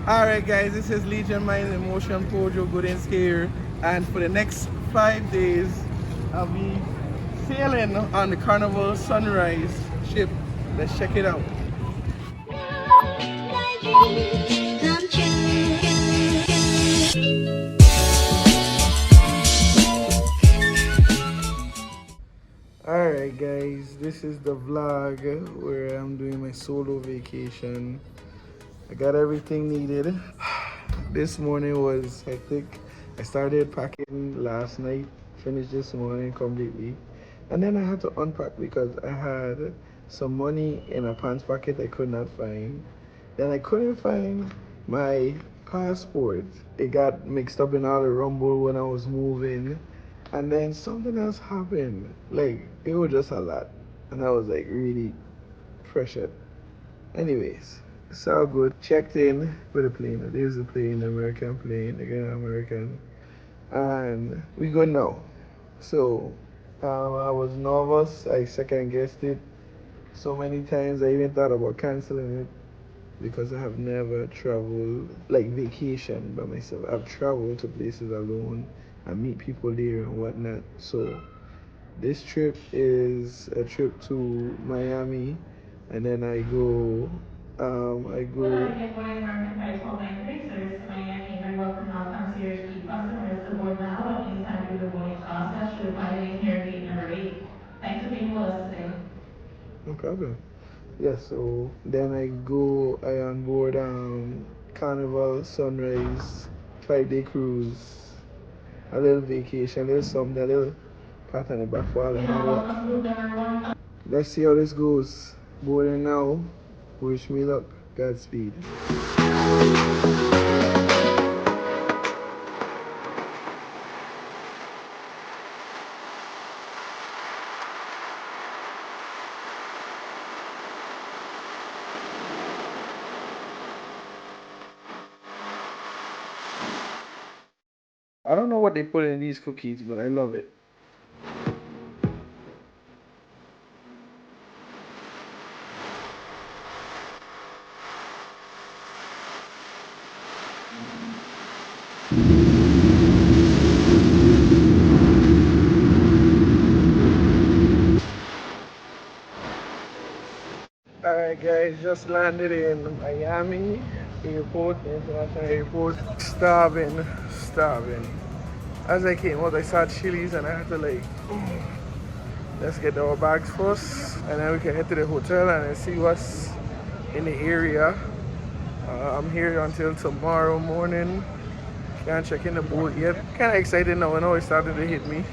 Alright guys, this is Legion Mind Emotion Pollo Goodings here, and for the next 5 days I'll be sailing on the Carnival Sunrise ship. Let's check it out. Alright guys, this is the vlog where I'm doing my solo vacation. I got everything needed. This morning was hectic. I started packing last night, finished this morning completely. And then I had to unpack because I had some money in a pants pocket I could not find. Then I couldn't find my passport. It got mixed up in all the rumble when I was moving. And then something else happened. Like, it was just a lot. And I was like really pressured. Anyways, it's all good. Checked in with a plane. There's a plane, American plane, again American. And we good now. So, I was nervous. I second guessed it so many times. I even thought about canceling it because I have never traveled, like vacation by myself. I've traveled to places alone and meet people there and whatnot. So this trip is a trip to Miami, and then I go. Good morning, American Flight 1293, service to Miami. We welcome all concierge key customers to board now at any time during the boarding process through the pilot here at gate number 8. Thanks for being with us today. No problem. Yes, so then I on board Carnival Sunrise 5-day cruise. A little vacation, a little something, a little pat on the back for all the hard work. Let's see how this goes. Boarding now. Wish me luck. Godspeed. I don't know what they put in these cookies, but I love it. Alright guys, just landed in Miami Airport, International Airport. Starving. As I came out, I saw Chili's and I had to like, let's get our bags first and then we can head to the hotel and see what's in the area. I'm here until tomorrow morning. Can't check in the boat yet. Kinda excited now, I know it started to hit me.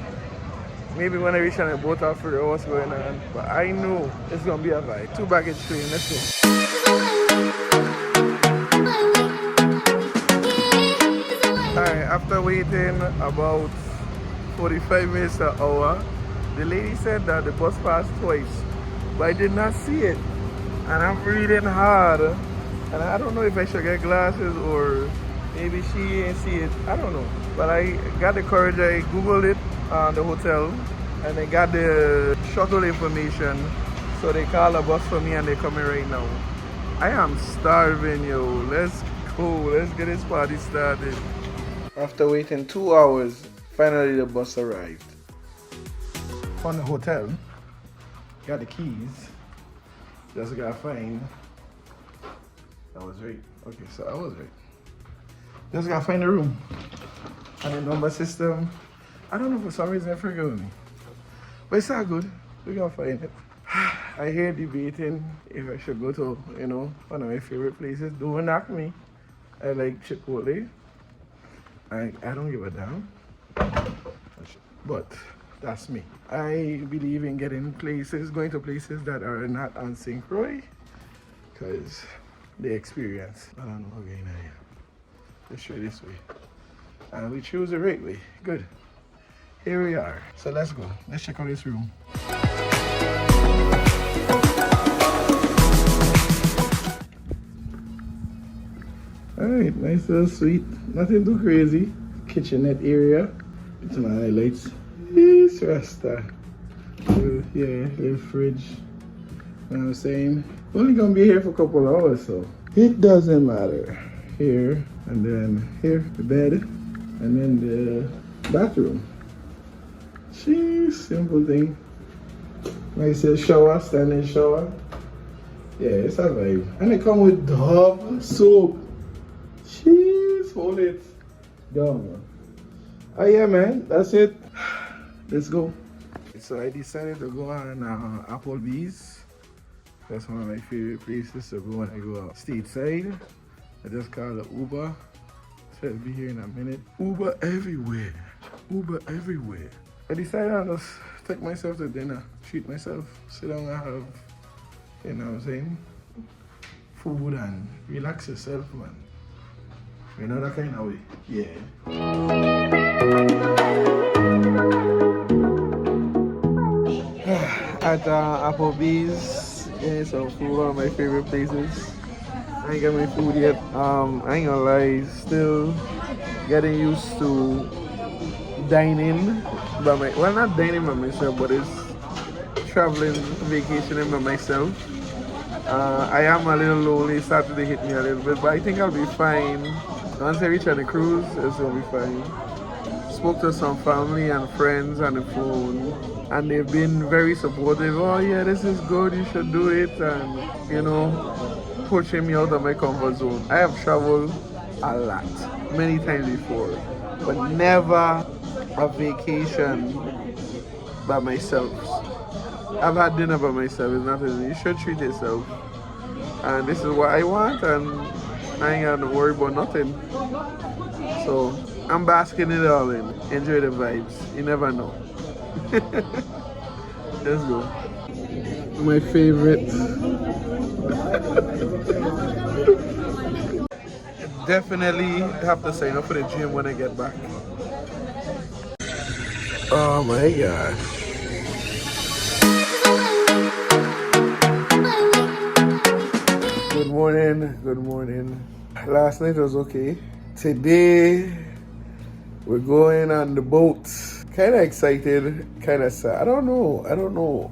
Maybe when I reach on the boat I'll figure out what's going on. But I know it's gonna be a vibe. 2 baggage train, let's go. Alright, after waiting about 45 minutes to an hour, the lady said that the bus passed twice, but I did not see it. And I'm reading hard, and I don't know if I should get glasses or maybe she ain't see it. I don't know. But I got the courage, I googled it on the hotel, and I got the shuttle information. So they call a bus for me and they're coming right now. I am starving, yo. Let's go. Let's get this party started. After waiting 2 hours, finally the bus arrived. Found the hotel. Got the keys. Just gotta find. I was right. Okay, so I was right. Just gotta find the room. And the number system. I don't know, for some reason I forgot me. But it's all good. We're gonna find it. I hear debating if I should go to, one of my favorite places. Don't knock me. I like Chipotle. I don't give a damn. But that's me. I believe in going to places that are not on St. Croix, because the experience. I don't know again. Let's try this way. And we choose the right way. Good. Here we are. So let's go. Let's check out this room. Alright, nice little suite. Nothing too crazy. Kitchenette area. It's my highlights. Yes, Rasta. Yeah, little fridge. You know what I'm saying? We're only gonna be here for a couple of hours, so it doesn't matter. here, and then here, the bed, and then the bathroom. Jeez, simple thing. Nice shower, standing shower. Yeah, it's a vibe. And it come with Dove soap. Jeez, hold it down. Oh yeah, man, that's it. Let's go. So I decided to go on Applebee's. That's one of my favorite places to go when I go out stateside. I just called it Uber. So I'll be here in a minute. Uber everywhere. Uber everywhere. I decided I'll just take myself to dinner, treat myself, sit down and have, you know what I'm saying, food and relax yourself, man. You know that kind of way? Yeah. At Applebee's, yeah, some food, one of my favorite places. I ain't got my food yet. I ain't gonna lie, still getting used to dining by well, not dining by myself, but it's traveling, vacationing by myself. I am a little lonely, it started to hit me a little bit, but I think I'll be fine. Once I reach on the cruise, it's gonna be fine. Spoke to some family and friends on the phone, and they've been very supportive. Oh yeah, this is good, you should do it, and you know, pushing me out of my comfort zone. I have traveled a lot, many times before, but never a vacation by myself. I've had dinner by myself, it's nothing. You should treat yourself. And this is what I want, and I ain't gotta worry about nothing. So I'm basking it all in. Enjoy the vibes. You never know. Let's go. My favorite. Definitely have to sign up for the gym when I get back. Oh my gosh. Good morning, good morning. Last night was okay. Today, we're going on the boat. Kind of excited, kind of sad. I don't know.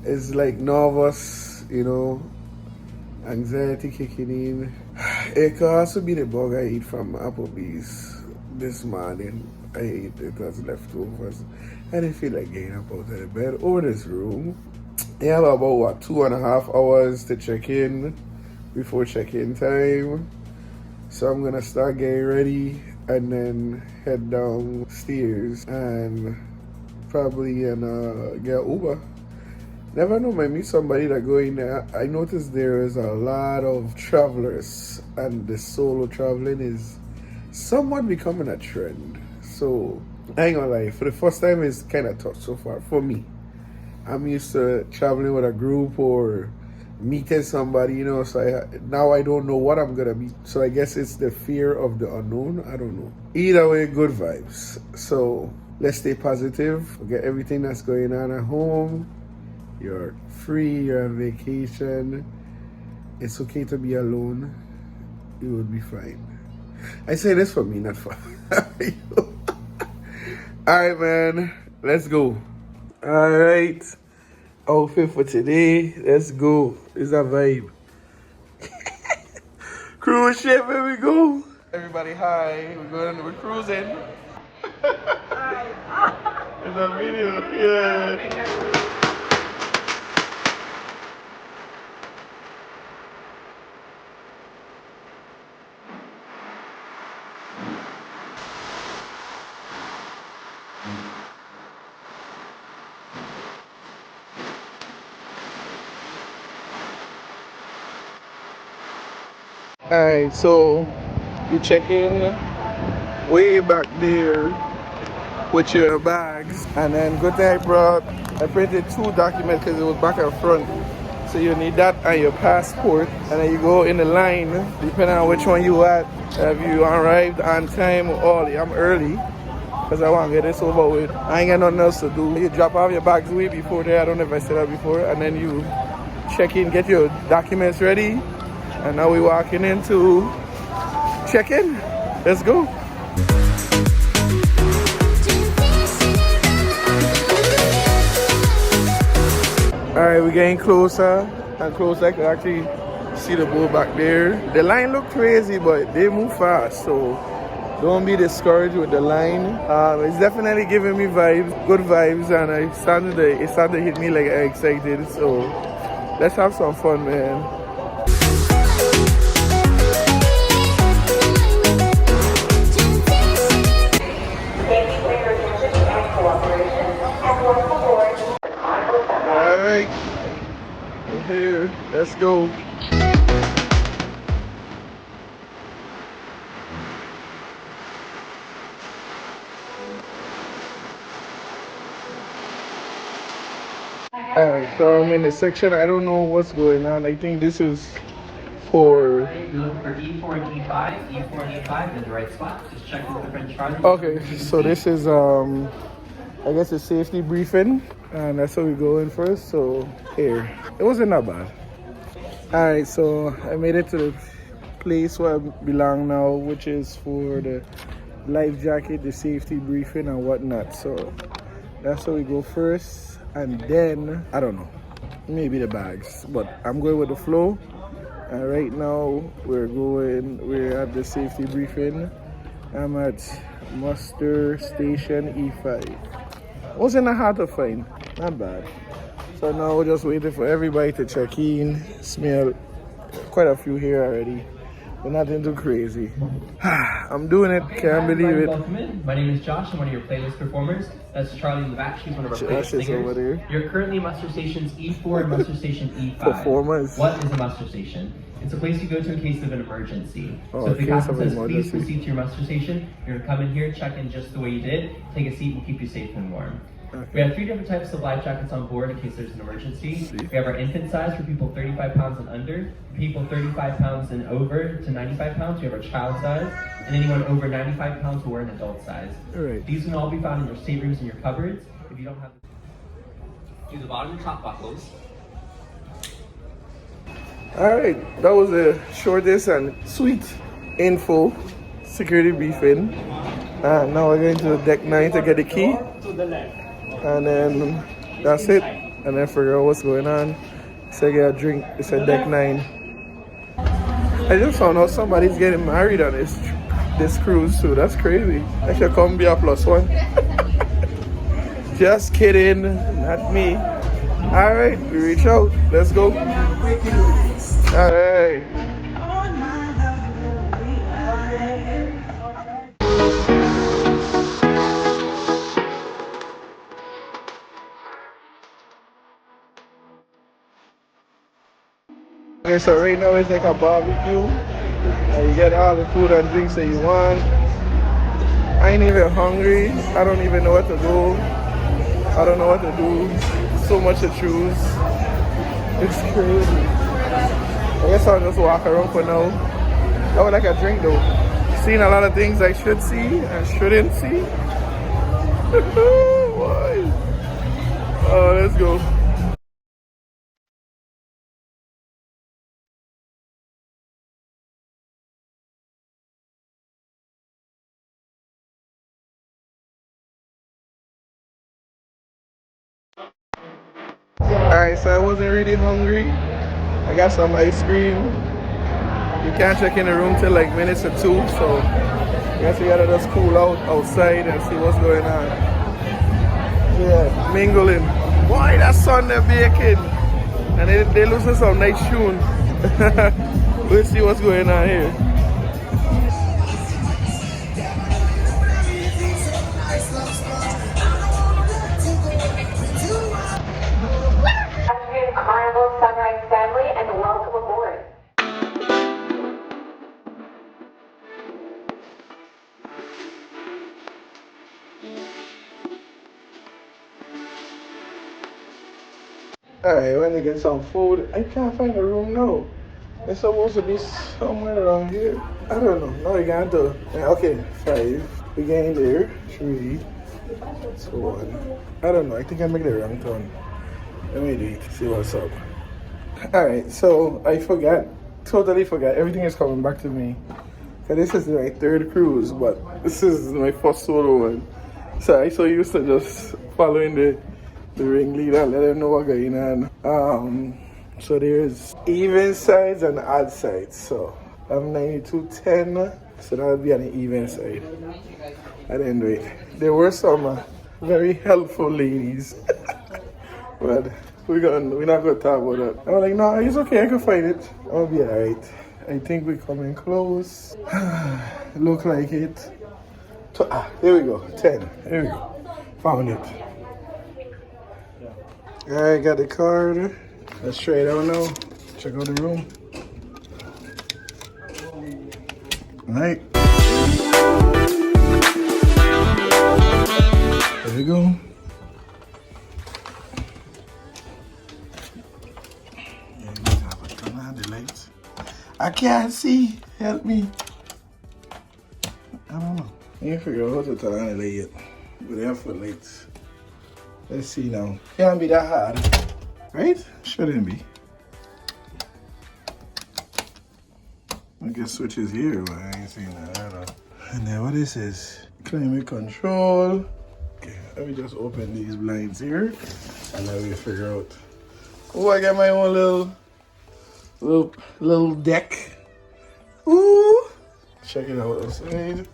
It's like nervous, you know, anxiety kicking in. It could also be the bug I eat from Applebee's this morning. I ate it as leftovers. I didn't feel like getting up out of the bed or this room. I have about, what, 2.5 hours to check in before check-in time. So I'm gonna start getting ready and then head downstairs and probably get Uber. Never know, might meet somebody that go in there. I noticed there is a lot of travelers and the solo traveling is somewhat becoming a trend. So I ain't gonna lie, for the first time it's kind of tough so far for me. I'm used to traveling with a group or meeting somebody, you know, so now I don't know what I'm gonna meet. So I guess it's the fear of the unknown. I don't know. Either way, good vibes. So let's stay positive. Forget everything that's going on at home. You're free, you're on vacation. It's okay to be alone. You will be fine. I say this for me, not for you. Alright, man. Let's go. Alright. Outfit for today. Let's go. It's a vibe. Cruise ship, here we go. Everybody, hi. We're cruising. It's a video. Yeah. Alright, so you check in way back there with your bags, and then good thing I printed 2 documents because it was back and front. So you need that and your passport, and then you go in the line depending on which one you at. Have you arrived on time or early? I'm early because I want to get this over with. I ain't got nothing else to do. You drop off your bags way before there. I don't know if I said that before, and then you check in, get your documents ready. And now we're walking into check-in. Let's go. All right, we're getting closer and closer. I can actually see the boat back there. The line look crazy, but they move fast, so don't be discouraged with the line. It's definitely giving me vibes, good vibes, and it started to hit me like I'm excited. So let's have some fun, man. Thank you for your attention and cooperation, and welcome aboard the Carnival. All right, we're here. Let's go. Alright, so I'm in the section. I don't know what's going on. I think this is for. You're looking for E4 and E5. E4 and E5 in the right spot. Just check with the French charger. Okay, so this is I guess a safety briefing, and that's how we go in first. So here, it wasn't that bad. Alright, so I made it to the place where I belong now, which is for the life jacket, the safety briefing, and whatnot. So that's how we go first, and then I don't know, maybe the bags, but I'm going with the flow. And right now we're at the safety briefing. I'm at muster station E5. Wasn't that hard to find, not bad. So now we're just waiting for everybody to check in. Smell quite a few here already, but nothing too crazy. I'm doing it, can't believe it. Welcome in. My name is Josh. I'm one of your playlist performers. That's Charlie in the back. She's one of our playlist Josh is singers. over there. You're currently at muster stations E4 and muster station E5. Performers. What is a muster station? It's a place you go to in case of an emergency. Oh, so if the in case captain of an says, please emergency. proceed to your muster station, you're gonna come in here, check in just the way you did, take a seat, we'll keep you safe and warm. Okay. We have 3 different types of life jackets on board in case there's an emergency. We have our infant size for people 35 pounds and under, people 35 pounds and over to 95 pounds. We have our child size, and anyone over 95 pounds will wear an adult size. All right. These can all be found in your staterooms and your cupboards. If you don't have, do the bottom and top buckles. All right, that was the shortest and sweet info security briefing. Now we're going to deck 9 to get the key, and then that's it. And then figure out what's going on. So get a drink. It's a deck 9. I just found out somebody's getting married on this cruise too. That's crazy. I should come be a +1. Just kidding, not me. All right, we reach out. Let's go. All right. Okay, so right now it's like a barbecue. You get all the food and drinks that you want. I ain't even hungry. I don't even know what to do. I don't know what to do. So much to choose. It's crazy. I guess I'll just walk around for now. I would like a drink though. Seen a lot of things I should see and shouldn't see. Why? Oh, let's go. Alright, so I wasn't really hungry. I got some ice cream. You can't check in the room till like minutes or 2, so I guess we gotta just cool out outside and see what's going on. Yeah, mingling. Boy, that sun they're baking. And they listen to some nice tune. We'll see what's going on here. Carnival Sunrise family, and welcome aboard. Alright, when to get some food. I can't find a room now. It's supposed to be somewhere around here. I don't know. No, we got to. Okay, 5. We getting there. 3. 2, 1. I don't know. I think I make the wrong turn. Let me do it. See what's up. Alright, so I forgot. Totally forgot. Everything is coming back to me. So this is my 3rd cruise, but this is my first solo one. So I so used to just following the ringleader and let them know what's going on. So there's even sides and odd sides. So I'm 92.10, so that'll be on the even side. I didn't do it. There were some very helpful ladies, but we're not gonna talk about that. I was like, no, it's okay, I can find it. I'll be alright. I think we're coming close. Look like it. There we go. 10. There we go. Found it. Alright, got the card. Let's try it out now. Check out the room. Alright. There we go. Turn on the lights. I can't see. Help me. I don't know. I can't figure out how to turn on the light yet. But they have lights. Let's see now. Can't be that hard. Right? Shouldn't be. I guess switches here, but I ain't seen that. I don't know. And then what this is? Climate control. Okay, let me just open these blinds here and then we figure out. Oh, I got my own little deck. Ooh! Check it out outside.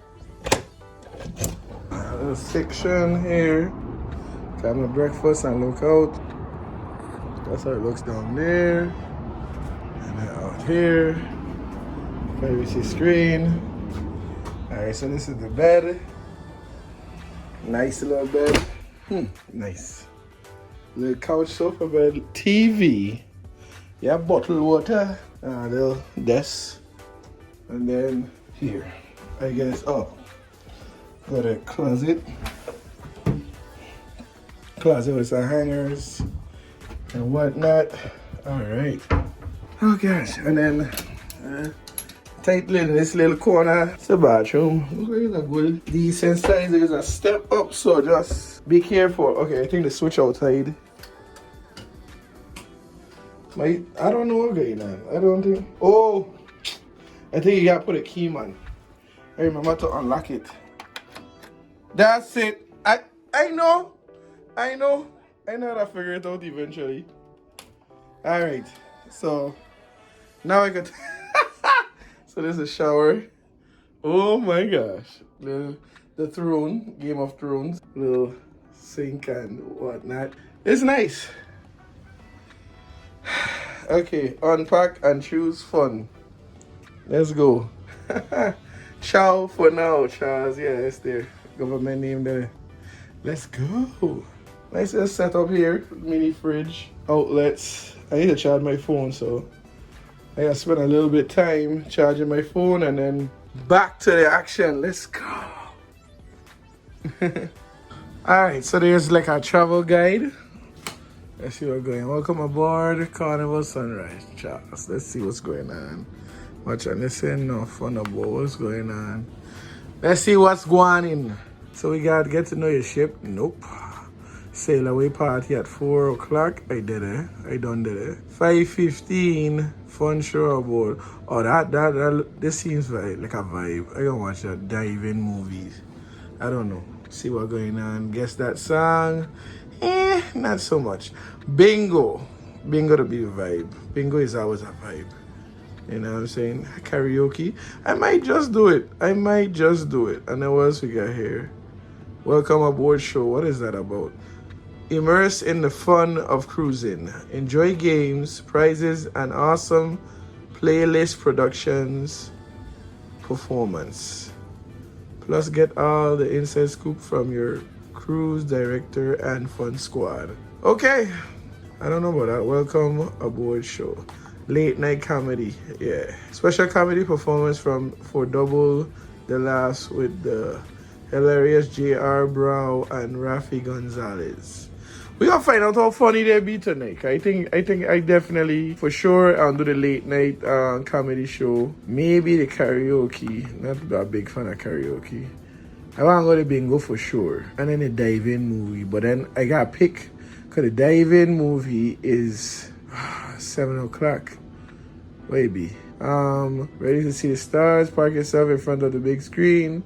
A little section here. Got my breakfast and look out. That's how it looks down there. And then out here. Privacy screen. Alright, so this is the bed. Nice little bed. Nice. Little couch sofa bed. TV. Yeah, bottled water. Little desk. And then here. I guess, got a closet. Closet with some hangers and whatnot. Alright. Oh gosh. And then tight lid in this little corner. It's a bathroom. It's a good decent size. There's a step up, so just be careful. Okay, I think the switch outside. I don't know what's going on. I don't think. Oh, I think you gotta put a key, man. I remember to unlock it. That's it. I know how to figure it out eventually. Alright, so now I got so there's a shower. Oh my gosh. The throne, Game of Thrones. Little sink and whatnot. It's nice. Okay, unpack and choose fun. Let's go. Ciao for now, Charles. Yeah, it's there. Government name there. Let's go. Nice little setup here. Mini fridge, outlets. I need to charge my phone, so I gotta spend a little bit of time charging my phone and then back to the action. Let's go. Alright, so there's like a travel guide. Let's see what's going on. Welcome aboard Carnival Sunrise, Charles. Let's see what's going on. Watch and listen. No fun about what's going on. Let's see what's going on. So we got get to know your ship. Nope. Sail away party at 4 o'clock. I did it. I done did it. 5:15 fun show aboard. Oh, that this seems like a vibe. I gonna watch that diving movies. I don't know. See what's going on. Guess that song. Not so much. Bingo to be a vibe. Bingo is always a vibe. You know what I'm saying? Karaoke. I might just do it. And then what else we got here? Welcome aboard show. What is that about? Immerse in the fun of cruising. Enjoy games, prizes, and awesome playlist productions performance. Plus get all the inside scoop from your cruise director and fun squad. Okay. I don't know about that. Welcome aboard show. Late night comedy. Yeah. Special comedy performance for Double the Laughs with the hilarious J.R. Brow and Rafi Gonzalez. We gonna find out how funny they be tonight. I think I definitely for sure I'll do the late night comedy show. Maybe the karaoke. Not a big fan of karaoke. I want to go to bingo for sure. And then the dive-in movie. But then I got to pick because the dive-in movie is 7 o'clock. Maybe. Ready to see the stars. Park yourself in front of the big screen.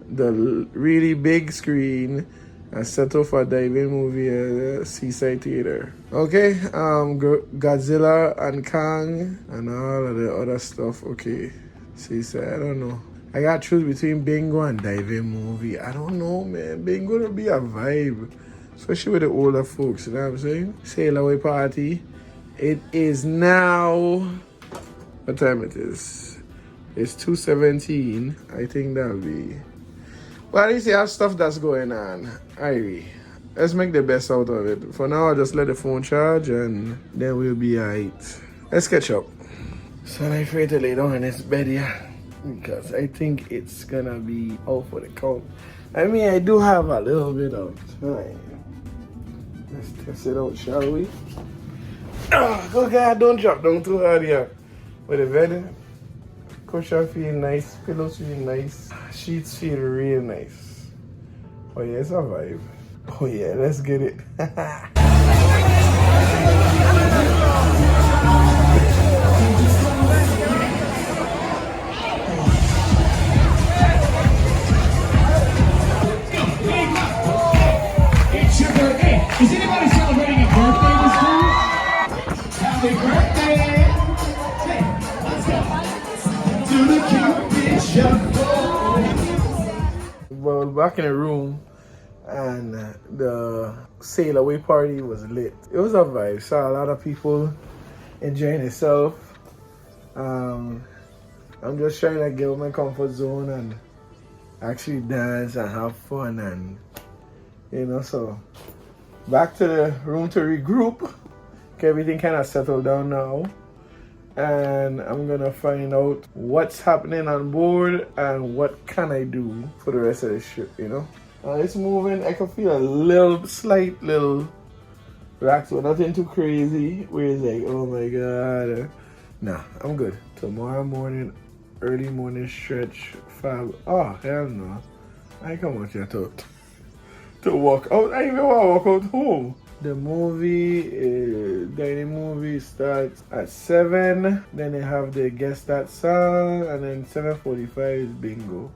The really big screen. I settled for a diving movie at Seaside Theater. Okay, Godzilla and Kang and all of the other stuff. Okay, Seaside, I don't know. I got to choose between bingo and diving movie. I don't know, man. Bingo would be a vibe, especially with the older folks, you know what I'm saying? Sail away party. It is now, what time it is? It's 2:17. I think that'll be, but at least you have stuff that's going on. Irie, let's make the best out of it. For now, I'll just let the phone charge and then we'll be alright. Let's catch up. So I'm afraid to lay down in this bed here because I think it's gonna be out for the count. I mean, I do have a little bit of time. Let's test it out, shall we? Oh God, don't drop down too hard here. With the bed, cushion feel nice, pillows feel nice, sheets feel real nice. Oh yeah, it's a vibe. Oh yeah, let's get it. It's your birthday. Is anybody celebrating a birthday this week? Happy birthday! Hey, let's go. To the Cupid show. Well, back in the room, and the sail away party was lit. It was a vibe. Saw a lot of people enjoying themselves. I'm just trying to get out my comfort zone and actually dance and have fun, and you know, so back to the room to regroup. Okay, everything kind of settled down now, and I'm gonna find out what's happening on board and what can I do for the rest of the trip, you know. It's moving. I can feel a slight little relax, but nothing too crazy where it's like, oh my God. Nah, I'm good. Tomorrow morning, early morning stretch, 5. Oh, hell no. I come out here to walk out. I even want to walk out home. The dining movie starts at 7. Then they have the guest that song, and then 7:45 is bingo.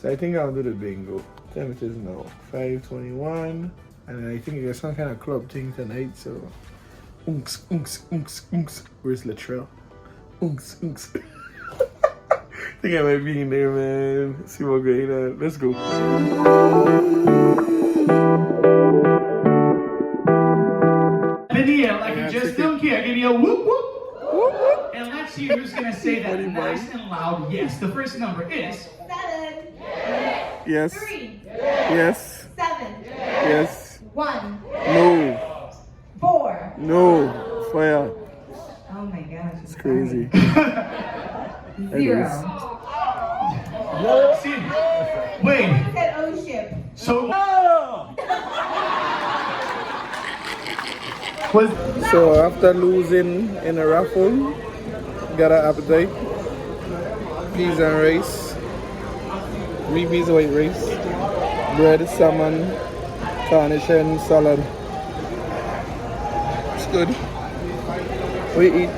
So I think I'll do the bingo. Time it is now 5:21, and I think there's some kind of club thing tonight. So, unks, unks, unks, unks. Where's Latrell? Unks, unks. I think I might be in there, man. See what's going on. Let's go. Lydia, like you just don't care. Give me a whoop whoop. Whoop whoop. And let's see who's gonna say that nice and loud. Yes. The first number is 7. Yes. 3. Yes. 7. Yes. 1. No. 4. No. Fire. Oh my gosh. It's crazy. 0. See, wait. I said oh ship. So So after losing in a raffle, got an appetite. Peas and rice. 3 beans white rice. Bread, salmon, garnishing, salad. It's good. We eat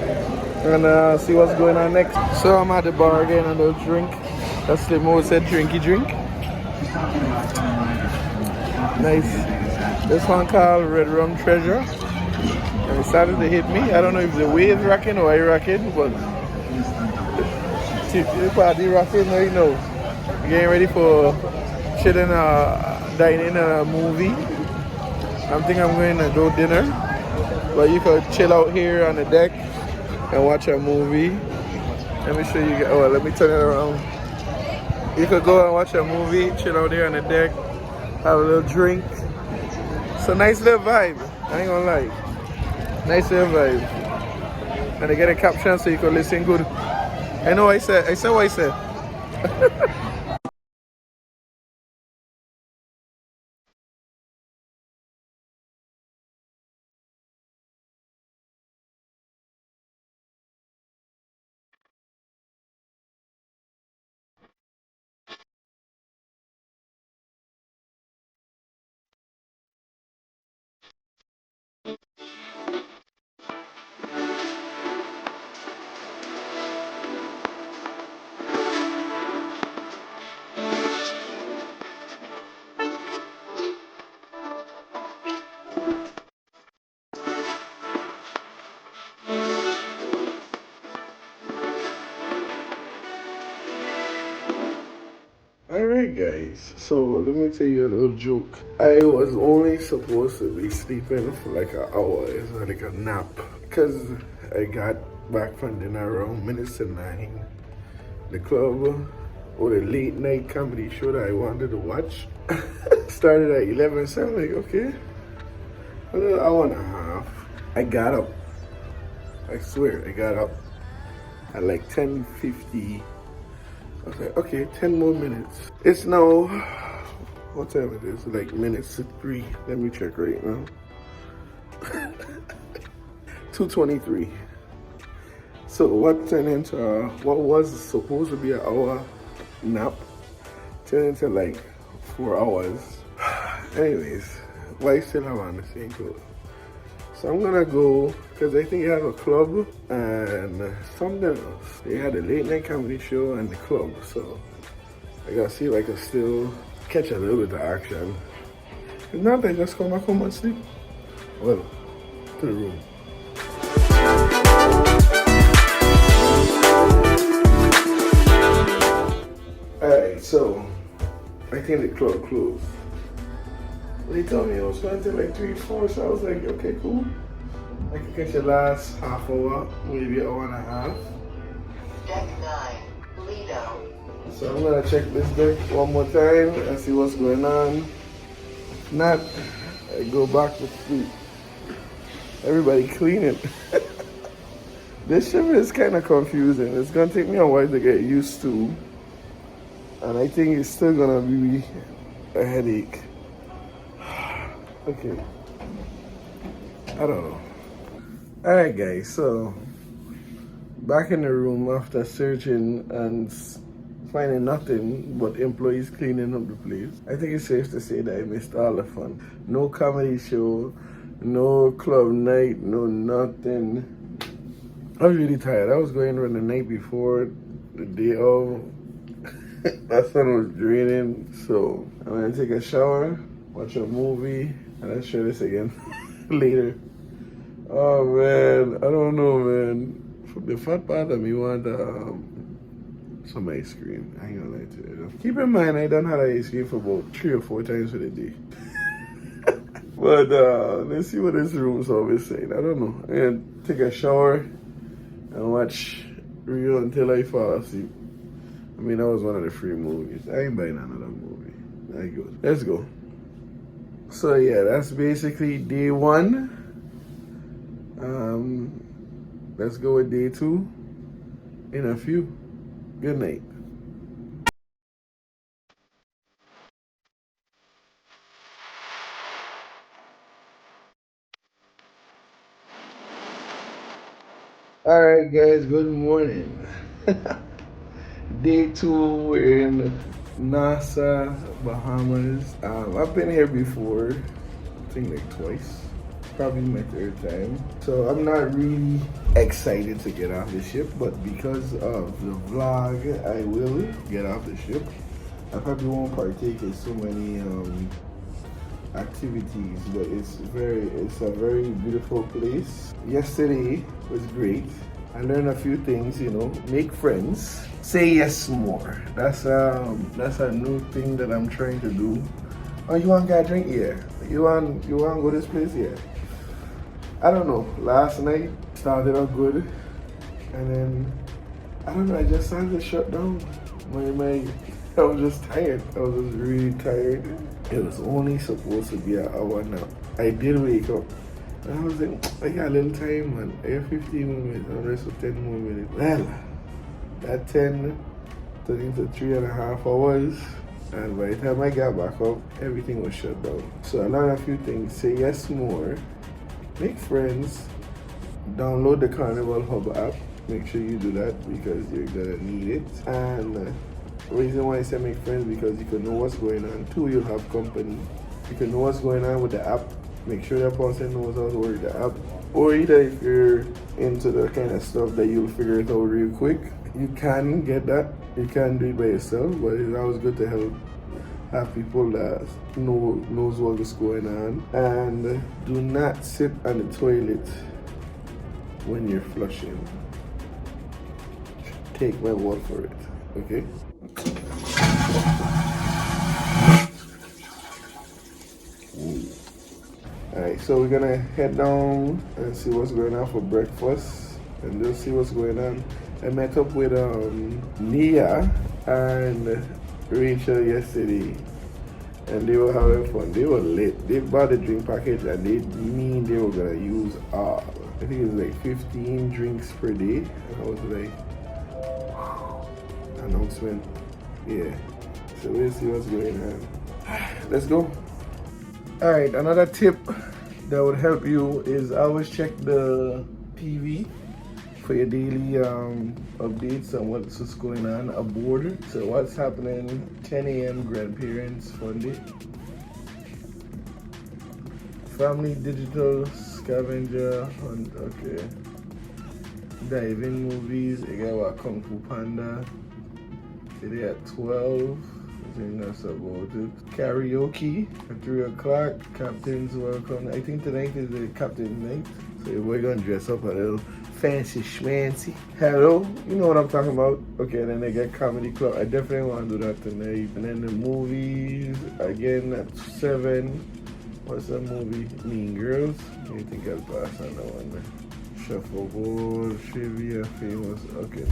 and see what's going on next. So I'm at the bar again and I'll drink. That's the most said drinky drink. Nice. This one called Red Rum Treasure. And it started to hit me. I don't know if the wave rocking or I rocking, but the party rocking right now. Getting ready for chilling, dining a movie. I'm thinking I'm going to go dinner. But you could chill out here on the deck and watch a movie. Let me show you. Oh, let me turn it around. You could go and watch a movie, chill out there on the deck, have a little drink. It's a nice little vibe. I ain't gonna lie. Nice little vibe. And I get a caption so you can listen good. I know what I said. I said what I said. Alright guys, so let me tell you a little joke. I was only supposed to be sleeping for like an hour. It's like a nap. Because I got back from dinner around minutes to 9. The club, or the late night comedy show that I wanted to watch, started at 11, so I'm like, okay, another hour and a half. I got up. I swear, I got up at like 10:50. I was like, okay, 10 more minutes. It's now, what time it is? Like minutes to 3. Let me check right now. 2:23. So what turned into, what was supposed to be an hour nap, turned into like 4 hours. Anyways, why still have on the same clothes? So I'm gonna go, because I think you have a club and something else. They had a late night comedy show and the club, so I gotta see if I can still catch a little bit of action. If not, I just come back home and sleep. Well, to the room. Alright, so I think the club closed. They told me it was going to like 3, 4, so I was like, okay, cool. I can catch the last half hour, maybe an hour and a half. Deck 9, Lido. So I'm gonna check this deck one more time and see what's going on. If not, I go back to sleep. Everybody clean it. This ship is kind of confusing. It's gonna take me a while to get used to. And I think it's still gonna be a headache. Okay, I don't know. Alright guys, so back in the room after searching and finding nothing but employees cleaning up the place. I think it's safe to say that I missed all the fun. No comedy show, no club night, no nothing. I was really tired. I was going around the night before, the day of. My son was draining, so I'm gonna take a shower, watch a movie, and I'll share this again later. Oh man, I don't know, man. The fat part of me want some ice cream. I ain't gonna lie to you. Keep in mind, I done had ice cream for about 3 or 4 times for the day. But let's see what this room's always saying. I don't know. I'm gonna take a shower and watch Rio until I fall asleep. I mean, that was one of the free movies. I ain't buying another movie. I go. Let's go. So yeah, that's basically day 1. Let's go with day 2 in a few. Good night. All right, guys. Good morning. Day 2, we're in Nassau, Bahamas. I've been here before, I think like twice, probably my 3rd time. So I'm not really excited to get off the ship, but because of the vlog, I will get off the ship. I probably won't partake in so many activities, but it's a very beautiful place. Yesterday was great. I learned a few things, you know, make friends, say yes more. That's a new thing that I'm trying to do. Oh, you want to get a drink? Yeah. You want to go this place? Yeah. I don't know. Last night started out good, and then I don't know. I just started to shut down. I was just tired. I was just really tired. It was only supposed to be an hour now. I did wake up. And I was like, I got a little time, man. I have 15 more minutes. I'll rest for 10 more minutes. Well, that 10 turned into 3.5 hours. And by the time I got back up, everything was shut down. So I learned a few things. Say yes more. Make friends. Download the Carnival Hub app. Make sure you do that because you're gonna need it. And the reason why I say make friends because you can know what's going on. 2, you'll have company. You can know what's going on with the app. Make sure that person knows how to work the app. Or either if you're into the kind of stuff that you'll figure it out real quick, you can get that. You can do it by yourself, but it's always good to have people that knows what is going on. And do not sit on the toilet when you're flushing. Take my word for it, okay? so we're gonna head down and see what's going on for breakfast and just see what's going on. I met up with Nia and Rachel yesterday and they were having fun. They were lit. They bought the drink package and they were gonna use all. I think it was like 15 drinks per day. And I was like, announcement. Yeah. So we'll see what's going on. Let's go. Alright, another tip that would help you is always check the TV for your daily updates on what's going on aboard. So what's happening, 10 a.m. grandparents fun day. Family digital scavenger hunt, okay. Diving movies, I got what, Kung Fu Panda. Today at 12. I think that's about it. Karaoke at 3 o'clock. Captain's welcome. I think tonight is the captain's night. So we're gonna dress up a little fancy schmancy. Hello, you know what I'm talking about. Okay, then they get comedy club. I definitely want to do that tonight. And then the movies again at 7. What's that movie? Mean Girls. I think I'll pass on that one, man. Shuffleboard, trivia, famous. Okay,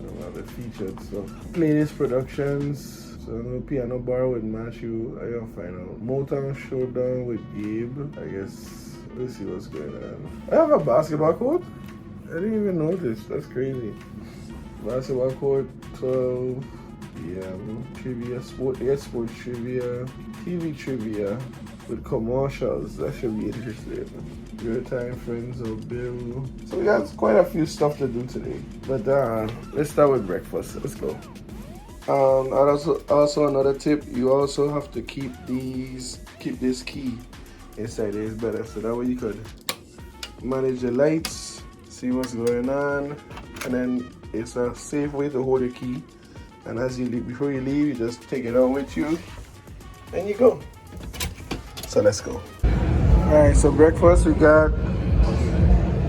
no, the featured stuff. Playlist Productions. So no piano bar with Matthew. I gotta find out. Motown Showdown with Gabe. I guess let's see what's going on. I have a basketball court. I didn't even notice. That's crazy. Basketball court 12. Yeah, trivia, sports trivia, TV trivia with commercials. That should be interesting. Your time, friends of Bill. So we got quite a few stuff to do today. But let's start with breakfast. Let's go. Also another tip, you also have to keep this key inside there. It's better, so that way you could manage the lights, see what's going on, and then it's a safe way to hold the key. And as you leave, before you leave, you just take it out with you, and you go. So let's go. Alright, so breakfast we got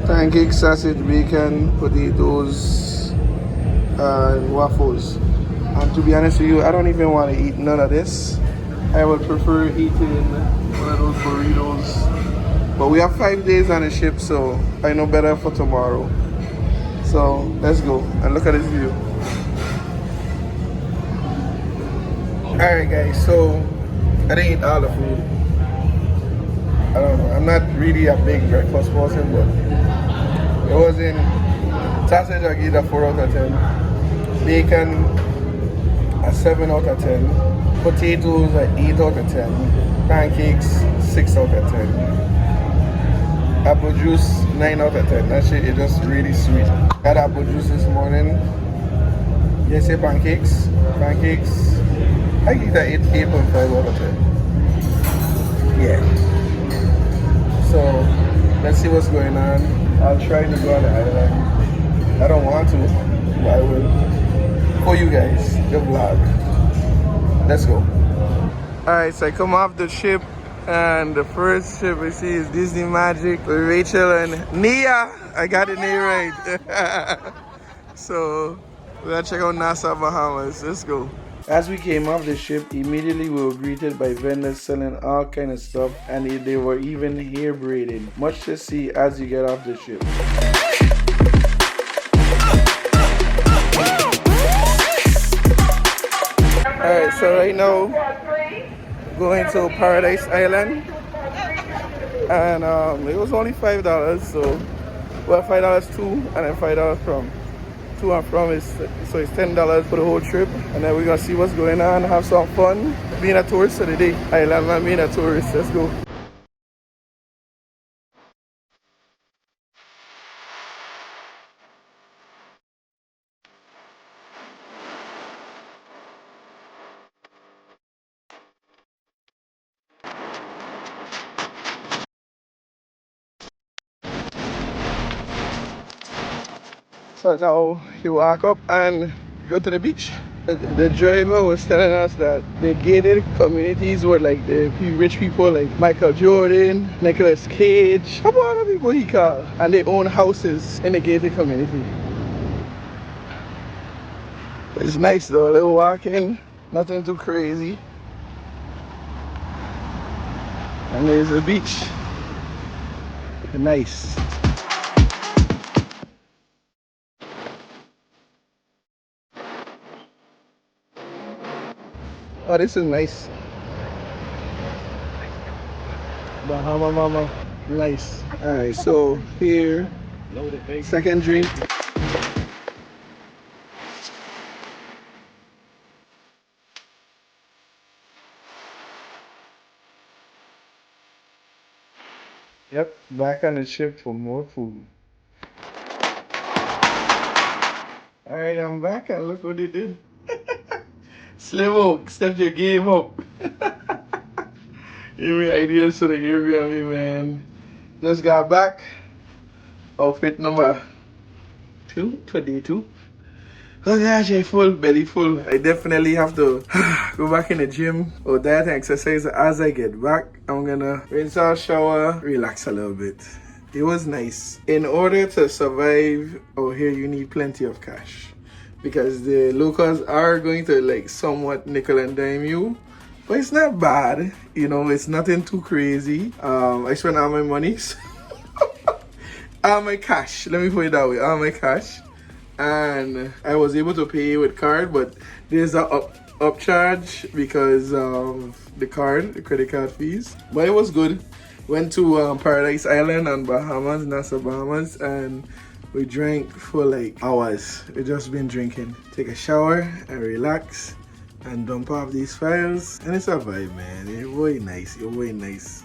pancakes, sausage, bacon, potatoes, and waffles. And to be honest with you, I don't even want to eat none of this. I would prefer eating one of those burritos. But we have 5 days on the ship, so I know better for tomorrow. So let's go and look at this view. Alright guys, so I didn't eat all the food. I don't know, I'm not really a big breakfast person, but it wasn't. Sausage I gave a 4 out of 10. Bacon a 7 out of 10. Potatoes a 8 out of 10. Pancakes 6 out of 10. Apple juice 9 out of 10. That shit is just really sweet. Had apple juice this morning. You say pancakes? Pancakes. I give that 8.5 out of 10. Yeah. So let's see what's going on. I'll try to go on the island. I don't want to, but I will. For you guys, the vlog. Let's go. Alright, so I come off the ship and the first ship we see is Disney Magic with Rachel and Nia. I got the name right. So we're gonna check out Nassau, Bahamas. Let's go. As we came off the ship, immediately we were greeted by vendors selling all kind of stuff, and they were even hair braided. Much to see as you get off the ship. Alright, so right now, going to Paradise Island, and it was only $5, so, well, $5 to, and then $5 from. To and from is, so it's $10 for the whole trip, and then we're gonna see what's going on, have some fun, being a tourist for the day. Island man being a tourist, let's go. So now you walk up and go to the beach. The driver was telling us that the gated communities were like the rich people like Michael Jordan, Nicolas Cage, a lot of people he called, and they own houses in the gated community. But it's nice though, a little walking, nothing too crazy. And there's a beach. Nice. Oh, this is nice. Bahama Mama. Nice. Alright, so here, second drink. Yep, back on the ship for more food. Alright, I'm back and look what they did. Slim Oak, step your game up. Give me ideas for the Airbnb, man. Just got back. Outfit number 22. Oh gosh, I full, belly full. I definitely have to go back in the gym or diet and exercise as I get back. I'm gonna rinse out, shower, relax a little bit. It was nice. In order to survive out here, you need plenty of cash because the locals are going to like somewhat nickel and dime you. But it's not bad, you know, it's nothing too crazy. I spent all my money. All my cash, let me put it that way, all my cash. And I was able to pay with card, but there's a upcharge because of the credit card fees. But it was good. Went to Paradise Island on Bahamas, Nassau, Bahamas, and we drank for like hours. We just been drinking. Take a shower and relax and dump off these files. And it's a vibe, man. It's really nice. It's really nice.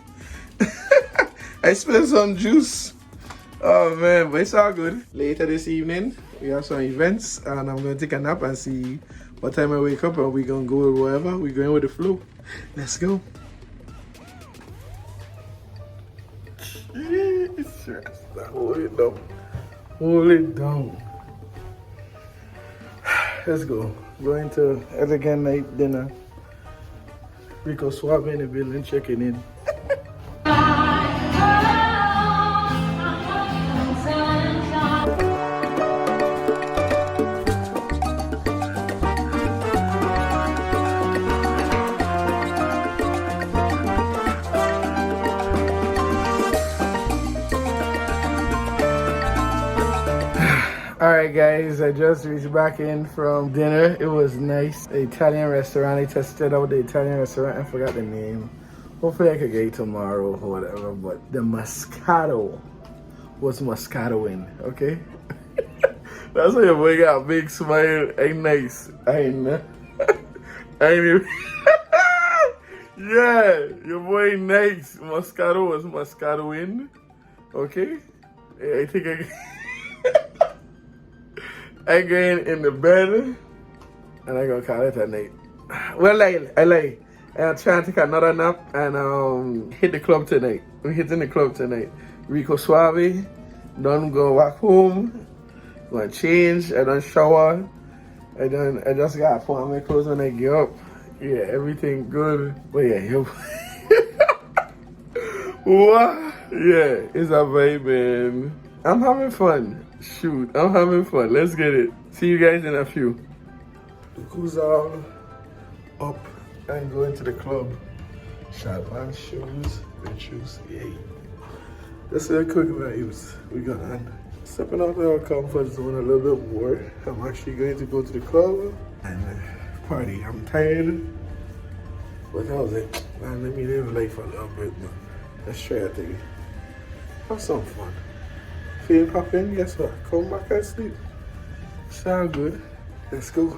I spilled some juice. Oh man, but it's all good. Later this evening, we have some events and I'm gonna take a nap and see what time I wake up and we're gonna go wherever. We're going with the flow. Let's go. Hold it down. Hold it down. Let's go. Going to elegant night dinner. Rico Suave in the building, checking in. Alright guys, I just reached back in from dinner. It was nice. The Italian restaurant. I tested out the Italian restaurant. I forgot the name. Hopefully I could get it tomorrow or whatever. But the Moscato was Moscatoing, okay? That's why your boy got a big smile. Ain't nice. Ain't even... Yeah, your boy nice. Moscato was Moscatoing. Okay? Yeah, I think I going in the bed and I gonna call it a night. Well, I lie. I'm trying to take another nap and hit the club tonight. We're hitting the club tonight. Rico Suave. Done go back home. Gonna change. I done shower. I just gotta put on my clothes when I get up. Yeah, everything good. But yeah, yo. What? Yeah, it's a vibe, man. I'm having fun. Shoot, I'm having fun. Let's get it. See you guys in a few. Who's all up and going to the club? Shot on shoes, red shoes, yay. That's a quick vibes. We got on. Stepping out of our comfort zone a little bit more. I'm actually going to go to the club and party. I'm tired. But I was like, man, let me live life a little bit, man. Let's try a thing. Have some fun. Feel popping, guess what? Come back and sleep. Sound good. Let's go.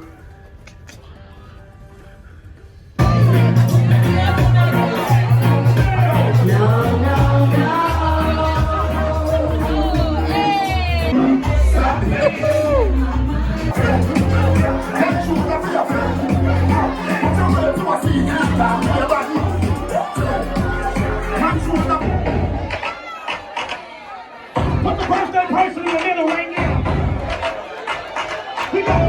Put the birthday person in the middle right now. We got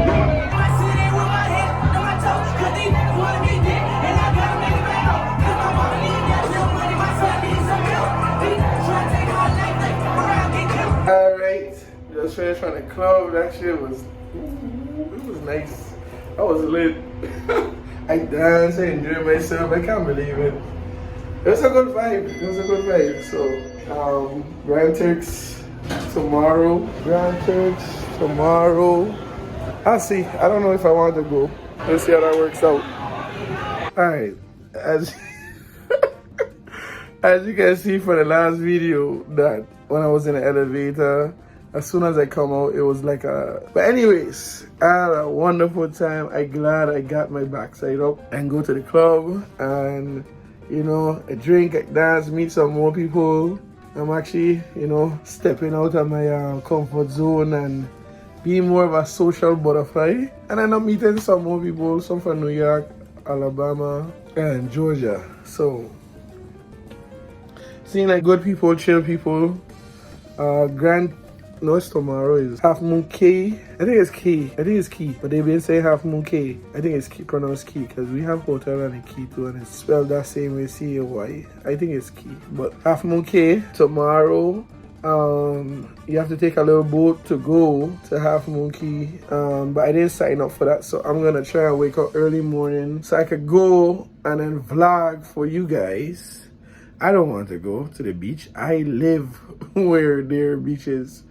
Alright, just finished from the club. That shit was, it was nice. I was lit. I danced, I enjoyed myself. I can't believe it. It was a good vibe. It was a good vibe. So, Grand Turks tomorrow. Grand Turks tomorrow. I'll see. I don't know if I want to go. Let's see how that works out. Alright. As as you can see for the last video, that when I was in the elevator, as soon as I come out, it was like a... But anyways, I had a wonderful time. I'm glad I got my backside up and go to the club and, you know, a drink, a dance, meet some more people. I'm actually, you know, stepping out of my comfort zone and being more of a social butterfly. And then I'm meeting some more people, some from New York, Alabama, and Georgia. So, seeing like good people, chill people. No, it's tomorrow. Is Half Moon Cay. I think it's Key. I think it's Key. But they've been saying Half Moon Cay. I think it's Key, pronounced Key, because we have hotel and a Key too, and it's spelled that same way, C-A-Y. I think it's Key. But Half Moon Cay tomorrow. You have to take a little boat to go to Half Moon Cay. But I didn't sign up for that, so I'm gonna try and wake up early morning so I could go and then vlog for you guys. I don't want to go to the beach. I live where there are beaches.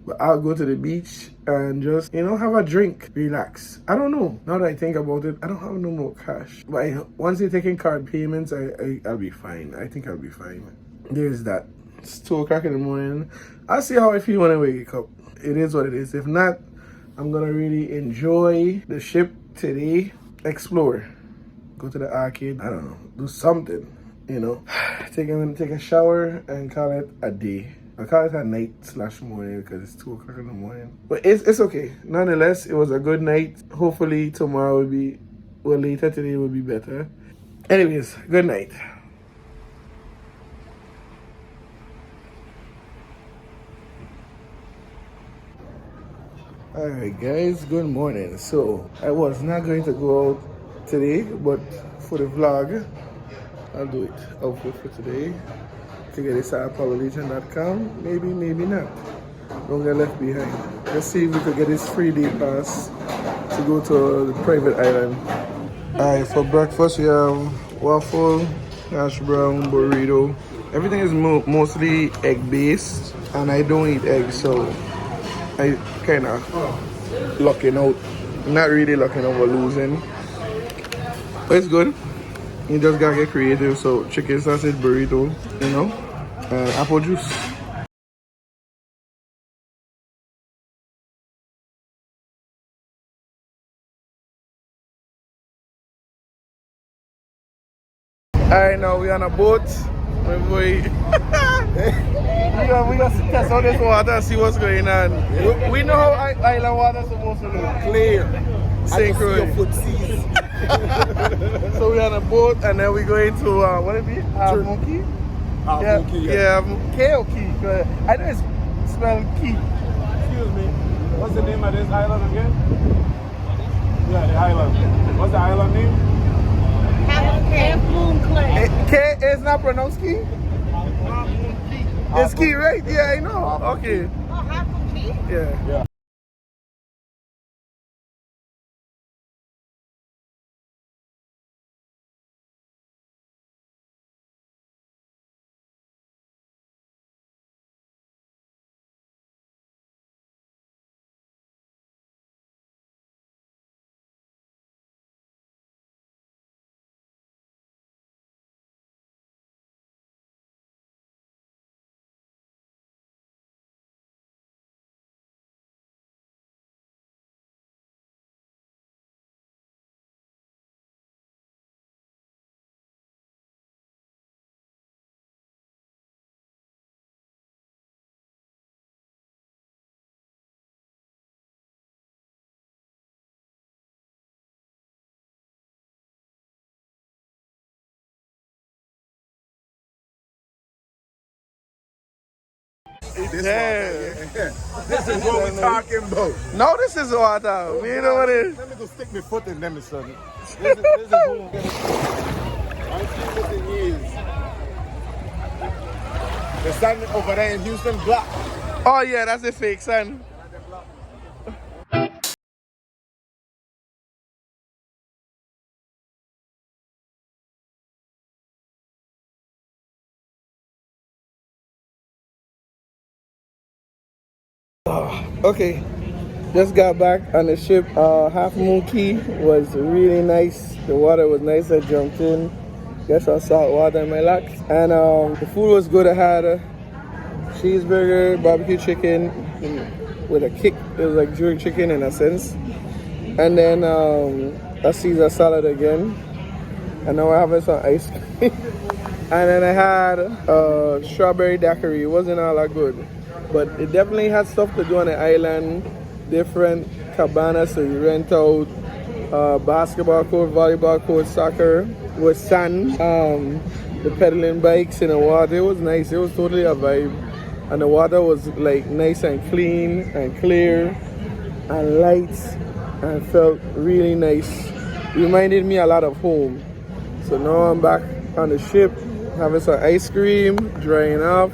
But I'll go to the beach and just, you know, have a drink, relax. I don't know. Now that I think about it, I don't have no more cash. But once you're taking card payments, I'll be fine. I think I'll be fine. There's that. It's 2 o'clock in the morning. I'll see how I feel when I wake up. It is what it is. If not, I'm gonna really enjoy the ship today. Explore. Go to the arcade. I don't know. Do something, you know. I'm gonna take a shower and call it a day. I call it a night/morning because it's 2 o'clock in the morning. But it's okay. Nonetheless, it was a good night. Hopefully tomorrow will be, well, later today will be better. Anyways, good night. Alright guys, good morning. So, I was not going to go out today, but for the vlog, I'll do it. Outfit for today. To get this at PolloLegion.com. Maybe, maybe not. Don't get left behind. Let's see if we could get this free day pass to go to the private island. Alright, for breakfast we have waffle, hash brown, burrito. Everything is mostly egg based, and I don't eat eggs, so I kind of lucking out. Not really lucking out, but losing. But it's good. You just gotta get creative. So chicken sausage burrito, you know, and apple juice. Alright, now we're on a boat. My boy. we got to test out this water and see what's going on. We know how island water is supposed to look. Clear. Synchro. So we're on a boat and then we're going to, what it be? Half Moon Cay? Half Moon Cay, yeah. Cay or Key? I know it's spelled Key. Excuse me. What's the name of this island again? Yeah, the island. What's the island name? Half Moon Cay. Cay is not pronounced Key? It's Key, right? Yeah, I know. Okay. Oh, Half Moon Cay? Yeah. This is what we're talking about. No, this is water. You know what it is? Let me go stick my foot in them, son. This is who I've seen this in years. They're standing over there in Houston, black. Oh yeah, that's a fake son. Okay, just got back on the ship. Half Moon Cay was really nice. The water was nice. I jumped in, got some salt water in my locks, and the food was good. I had a cheeseburger, barbecue chicken with a kick. It was like jerk chicken in a sense, and then a Caesar salad again. And now we're having some ice cream. And then I had strawberry daiquiri. It wasn't all that good, but it definitely had stuff to do on the island. Different cabanas, so you rent out basketball court, volleyball court, soccer with sand. The pedaling bikes in the water. It was nice. It was totally a vibe, and the water was like nice and clean and clear and light, and felt really nice. Reminded me a lot of home. So now I'm back on the ship, having some ice cream, drying off,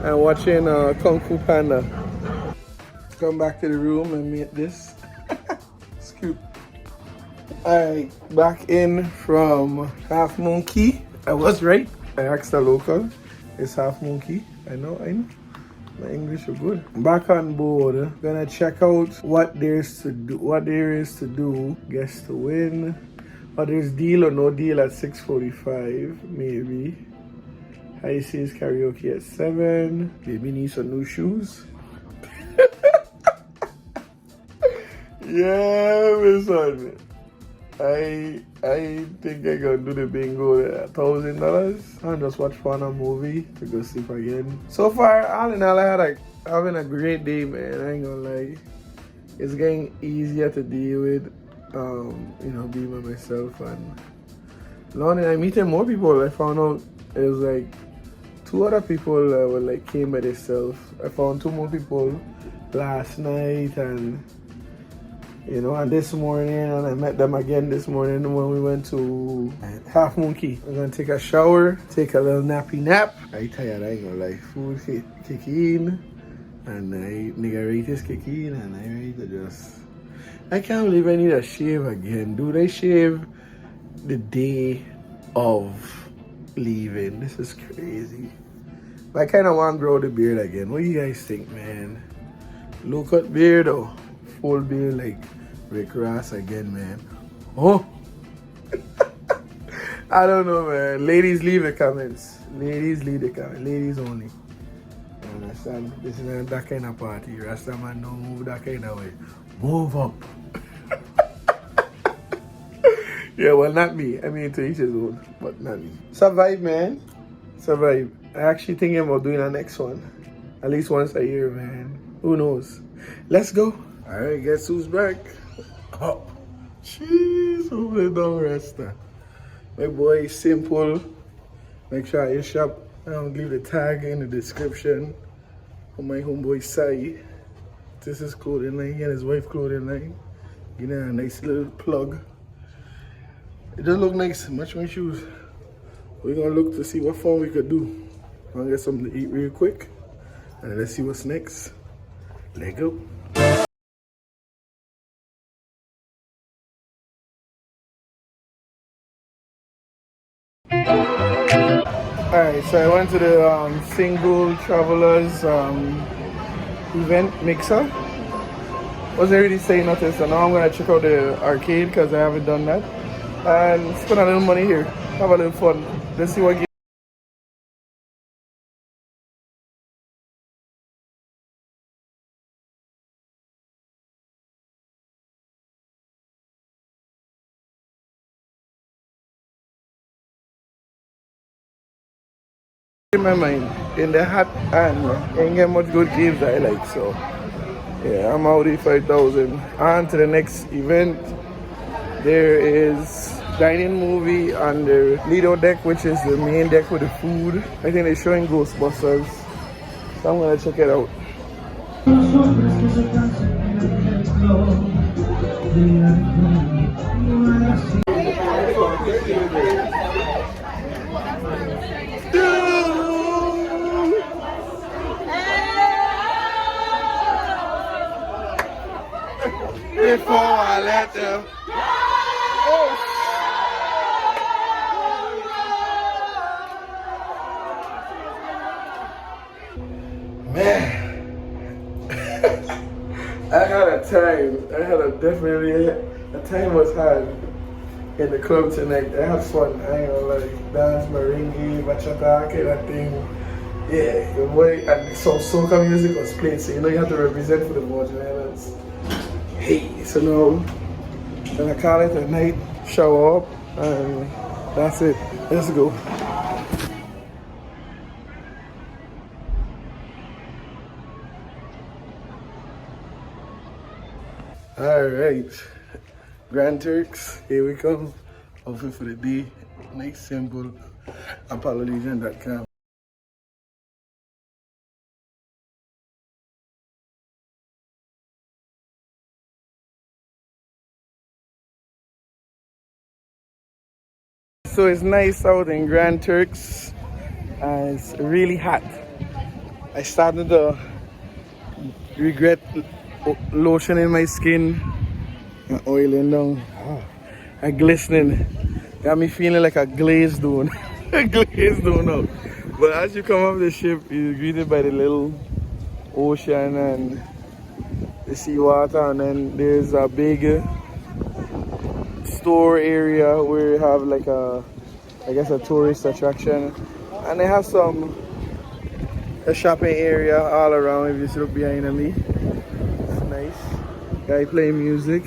and watching Kung Fu Panda. Come back to the room and meet this. Scoop. Alright, back in from Half Moon Cay. I was right. I asked the local. It's Half Moon Cay. I know. My English is good. Back on board. Gonna check out what there is to do. Guess to win. Or there's deal or no deal at 6:45, maybe. High seas karaoke at 7. Maybe need some new shoes. Yeah, my son. I think I gonna do the bingo at $1,000 and just watch fun a movie to go sleep again. So far, all in all, I had having a great day, man. I ain't gonna lie. It's getting easier to deal with. Being by myself and learning. I'm meeting more people. I found out it was like 2 other people were like came by themselves. I found 2 more people last night and this morning, and I met them again this morning when we went to Half Moon Cay. I'm gonna take a shower, take a little nappy nap. I tired, I ain't gonna lie. Food kick in, and nigga rate is kick in, and I ready to just. I can't believe I need a shave again. Dude, I shave the day of leaving. This is crazy. But I kind of want to grow the beard again. What do you guys think, man? Low cut beard or full beard like Rick Ross again, man? Oh! I don't know, man. Ladies, leave the comments. Ladies, leave the comments. Ladies only. You understand? This is not that kind of party. Rasta man don't move that kind of way. Move up. Yeah, well, not me. I mean, to each his own, but not me. Survive, man. Survive. I actually thinking about doing the next one. At least once a year, man. Who knows? Let's go. All right, guess who's back? Oh, jeez, hopefully don't rest. My boy, Simple. Make sure you shop. I'll leave the tag in the description for my homeboy, Sai. This is clothing line. He and his wife clothing line. You know, a nice little plug. It does look nice. Match my shoes. We're gonna look to see what fun we could do. I'm gonna get something to eat real quick. And let's see what's next. Let's go. Alright, so I went to the Single Travelers event mixer. Wasn't really saying nothing, so now I'm gonna check out the arcade because I haven't done that. And spend a little money here. Have a little fun. Let's see what in my mind. In the hat and ain't get much good games that I like, so yeah, I'm out 5,000. On to the next event. There is dining movie on the lido deck, which is the main deck with the food. I think they're showing Ghostbusters, so I'm gonna check it out. Before I let them. Man. time. A time was had in the club tonight. I had fun. I ain't gonna lie. Dance, merengue, bachata, kind of thing. Yeah, the boy, and some soca music was played, so you know you have to represent for the Virgin Islands. Hey, so now, and I call it a night, shower up, and that's it. Let's go. Alright, Grand Turks, here we come. Outfit for the day, nice, simple, apollolegion.com. So it's nice out in Grand Turks and it's really hot. I started to regret lotioning my skin and oiling down. And glistening. Got me feeling like a glazed dude. A glazed dude now. But as you come off the ship, you're greeted by the little ocean and the seawater, and then there's a big store area where you have like a tourist attraction, and they have a shopping area all around. If you just look behind me, it's nice. Guy playing music,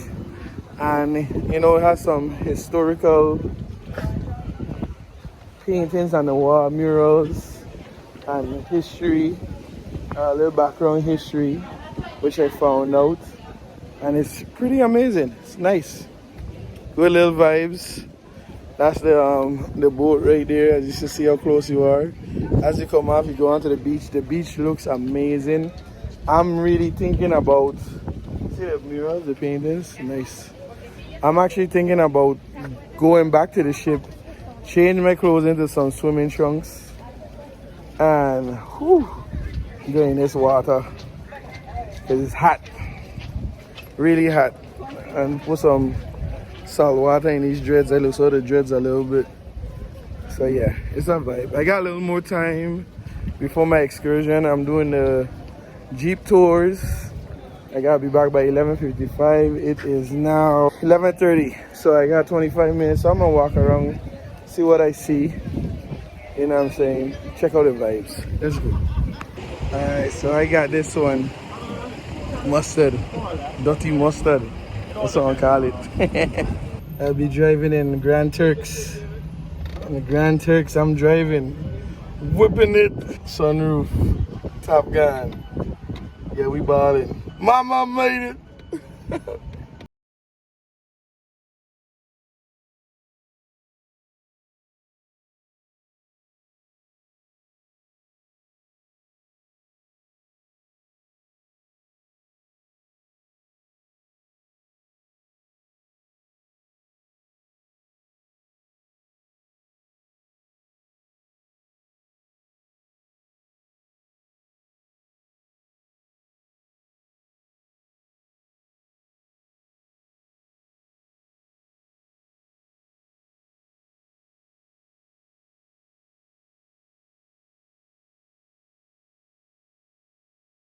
and you know it has some historical paintings on the wall, murals, and history, a little background history, which I found out, and it's pretty amazing. It's nice. Good little vibes. That's the boat right there, as you can see how close you are. As you come off, you go onto the beach. The beach looks amazing. I'm really thinking about, see the murals, the paintings, nice. I'm actually thinking about going back to the ship, change my clothes into some swimming trunks, and go in this water, because it's hot, really hot, and put some salt water in these dreads. I lose all the dreads a little bit. So yeah, it's a vibe. I got a little more time before my excursion. I'm doing the Jeep tours. I gotta be back by 11:55. It is now 11:30. So I got 25 minutes. So I'm gonna walk around, see what I see. You know what I'm saying? Check out the vibes. Let's go. Alright, so I got this one. Mustard. Dirty mustard. That's what I call it. I'll be driving in Grand Turks. In the Grand Turks, I'm driving. Whipping it. Sunroof. Top Gun. Yeah, we balling. Mama made it.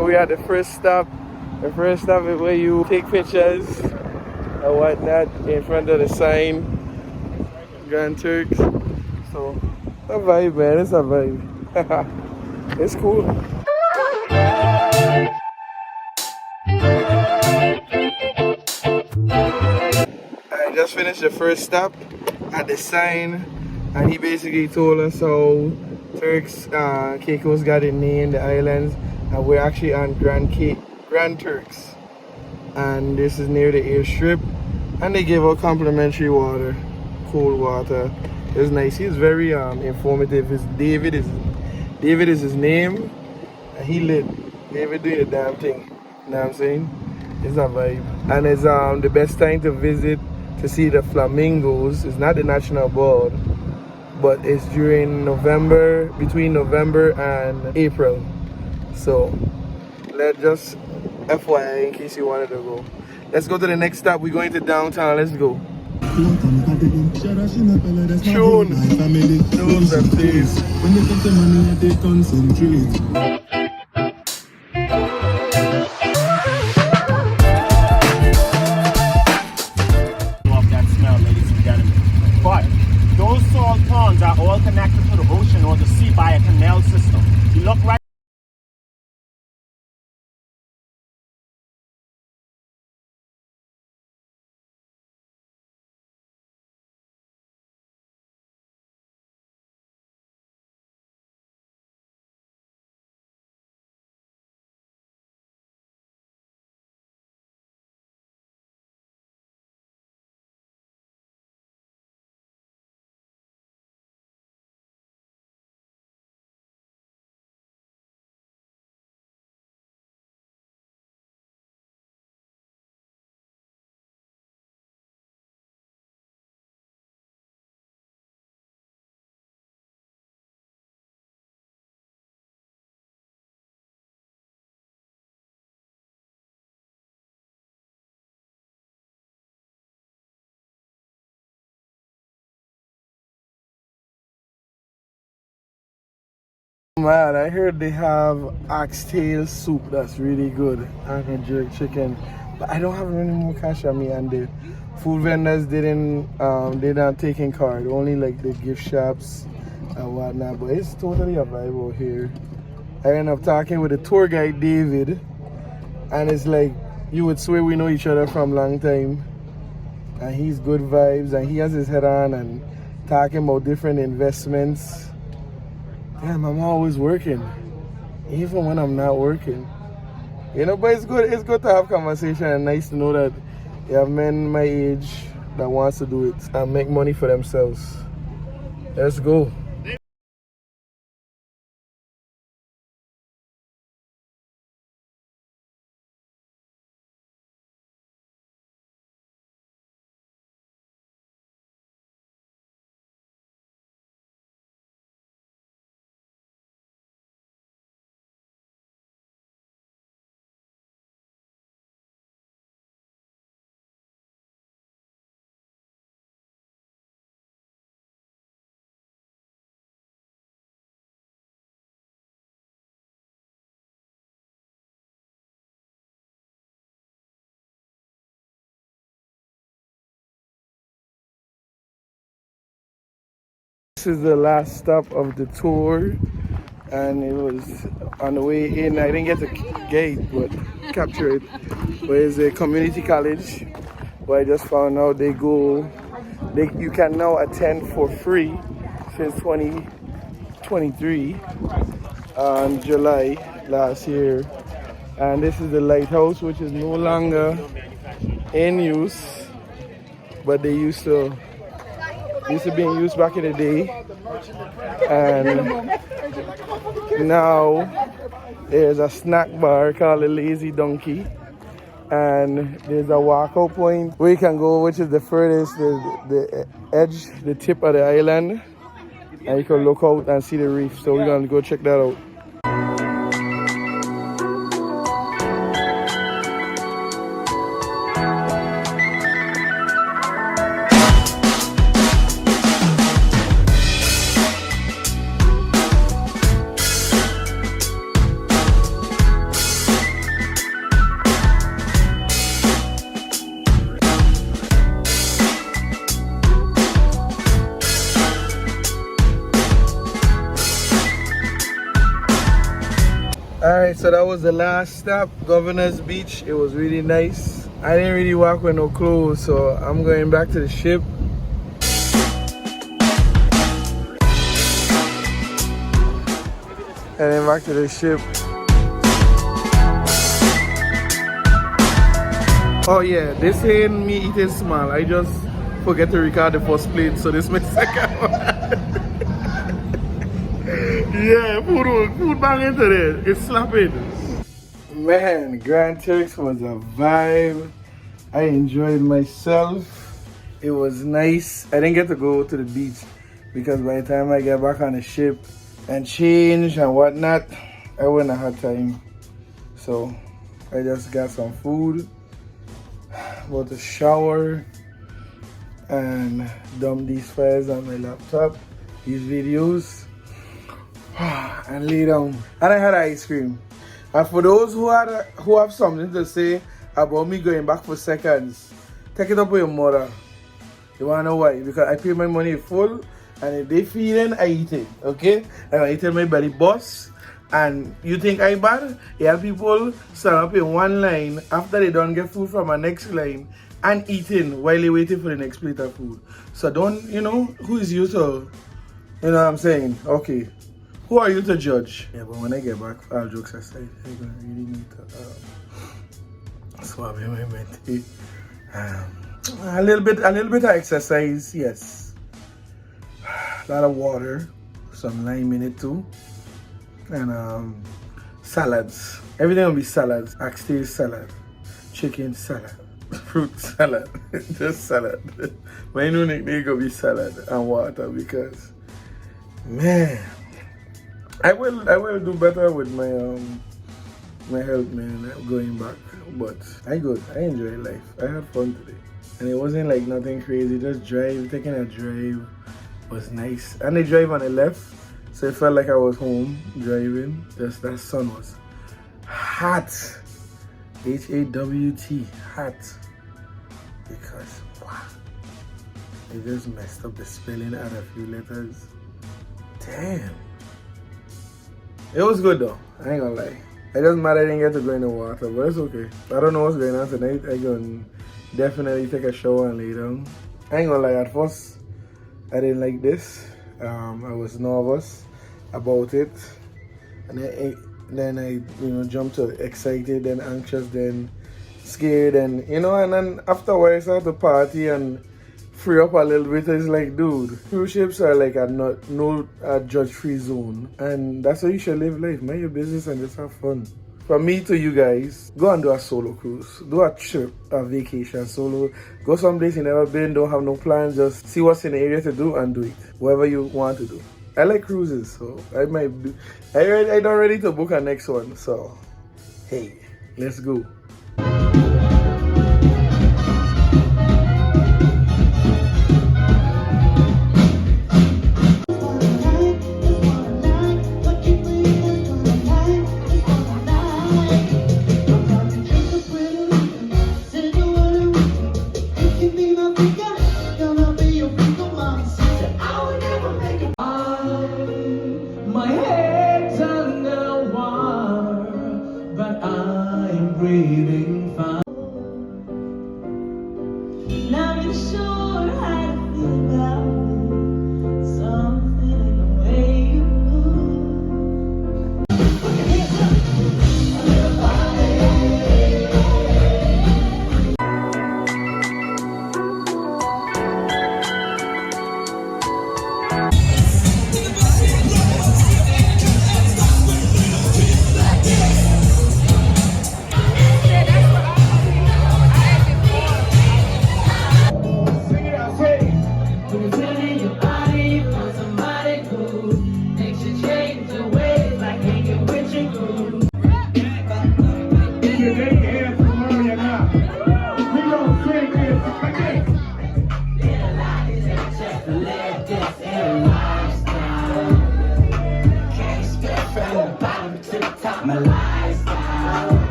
We at the first stop. The first stop is where you take pictures and whatnot in front of the sign, Grand Turks. So, it's a vibe, man. It's a vibe. It's cool. I just finished the first stop at the sign, and he basically told us how Turks, Caicos got a name, the islands. And we're actually on Grand Turks, and this is near the airstrip, and they give out complimentary water, cold water. It's nice. He's very informative. David is his name, and he lit. David doing the damn thing. You know what I'm saying? It's a vibe, and it's the best time to visit to see the flamingos. It's not the national bird, but it's during November, between November and April. So, let's just FYI in case you wanted to go. Let's go to the next stop. We're going to downtown. Let's go. Tune. Tunes and please. When they take the money, they concentrate. connected to the ocean or the sea by a canal system. You look right. Man, I heard they have oxtail soup that's really good and jerk chicken, but I don't have any more cash on me, and the food vendors they're not taking card, only like the gift shops and whatnot. But it's totally a vibe out here. I ended up talking with the tour guide David, and it's like you would swear we know each other from long time, and he's good vibes, and he has his head on and talking about different investments. Damn, I'm always working, even when I'm not working. You know, but it's good to have conversation, and nice to know that you have men my age that wants to do it and make money for themselves. Let's go. This is the last stop of the tour, and it was on the way in. I didn't get the gate, but capture it. But it's a community college where I just found out you can now attend for free since 2023 on July last year. And this is the lighthouse, which is no longer in use, but they used to be in use back in the day. And now there's a snack bar called the Lazy Donkey, and there's a walkout point where you can go, which is the furthest, the edge, the tip of the island, and you can look out and see the reef. So we're gonna go check that out. Alright, so that was the last stop, Governor's Beach. It was really nice. I didn't really walk with no clothes, so I'm going back to the ship. And then back to the ship. Oh yeah, this ain't me eating small. I just forget to record the first plate, so this is my second one. Yeah, food banging today. It's slapping. Man, Grand Turk was a vibe. I enjoyed myself. It was nice. I didn't get to go to the beach because by the time I get back on the ship and change and whatnot, I wouldn't have had time. So I just got some food, about to shower, and dump these files on my laptop, these videos, and lay down. And I had ice cream. And for those who have something to say about me going back for seconds, take it up with your mother. You wanna know why? Because I pay my money full, And if they feeding, I eat it, okay? And I eat it my belly bust. And you think I bad? Yeah, people stand up in one line after they don't get food from a next line and eating while they waiting for the next plate of food. So don't, who is you to, you know what I'm saying? Okay. Who are you to judge? Yeah, but when I get back, all jokes aside, I'm gonna really need to swab in my mente. A little bit of exercise, yes. A lot of water, some lime in it too, and salads. Everything will be salads. Oxtail salad, chicken salad, fruit salad, just salad. But you know they gonna be salad and water because, man, I will do better with my my health, man. Going back, but I good. I enjoy life. I had fun today. And it wasn't like nothing crazy, just taking a drive was nice. And the drive on the left, so it felt like I was home driving. Just that sun was hot. H-A-W-T, hot. Because, wow, they just messed up the spelling, add a few letters. Damn. It was good though, I ain't gonna lie. I just mad I didn't get to go in the water, but it's okay. I don't know what's going on tonight. I can definitely take a shower and lay down. I ain't gonna lie, at first I didn't like this. I was nervous about it, and then I jumped to excited, then anxious, then scared, and and then after a while I started to party and free up a little bit. It's like, dude, cruise ships are like no judge-free zone, and that's how you should live life. Mind your business and just have fun. From me to you guys, go and do a solo cruise. Do a trip, a vacation solo. Go someplace you never been, don't have no plans, just see what's in the area to do and do it. Whatever you want to do. I like cruises, so I might do. I'm ready to book a next one, so hey, let's go.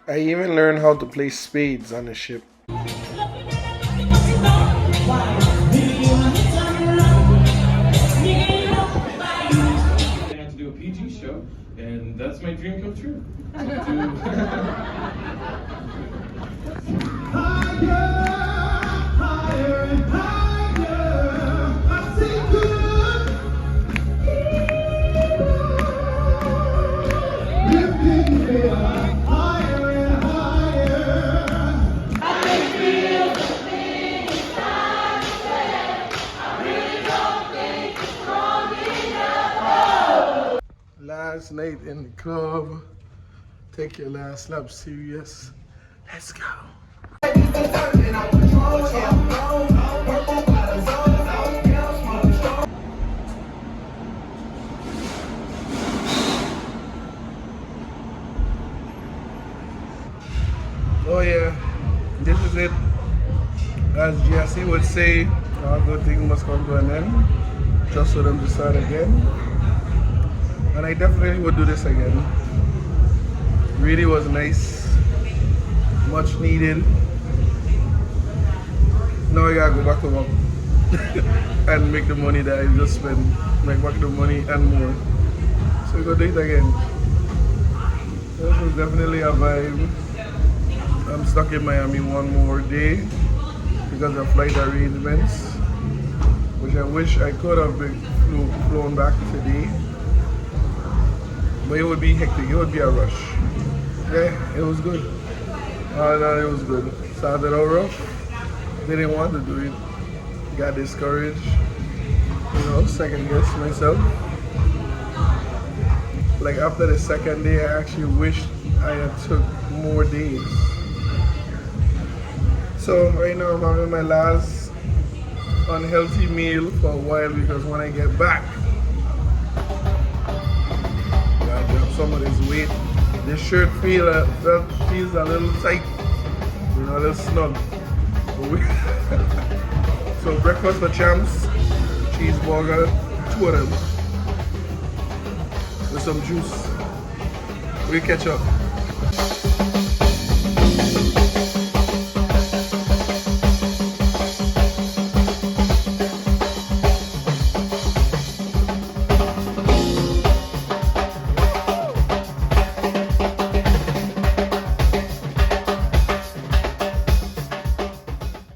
I even learned how to play spades on the ship. I have to do a PG show, and that's my dream come true. Last night in the club. Take your last lap serious. Let's go. he would say, all good things must come to an end, just for them to start again. And I definitely would do this again. Really was nice, much needed. Now I gotta go back to work and make the money that I just spent, make back the money and more. So we go do it again. This was definitely a vibe. I'm stuck in Miami one more day because of flight arrangements, which I wish I could have been flown back today. But it would be hectic, it would be a rush. Yeah, it was good. All in all, it was good. Started out rough, didn't want to do it. Got discouraged, you know, second guess myself. Like after the second day, I actually wished I had took more days. So right now I'm having my last unhealthy meal for a while because when I get back, I gotta drop some of this weight. This shirt feels a little tight, you know, a little snug. So breakfast for champs, cheeseburger, 2 of them, with some juice. We catch up.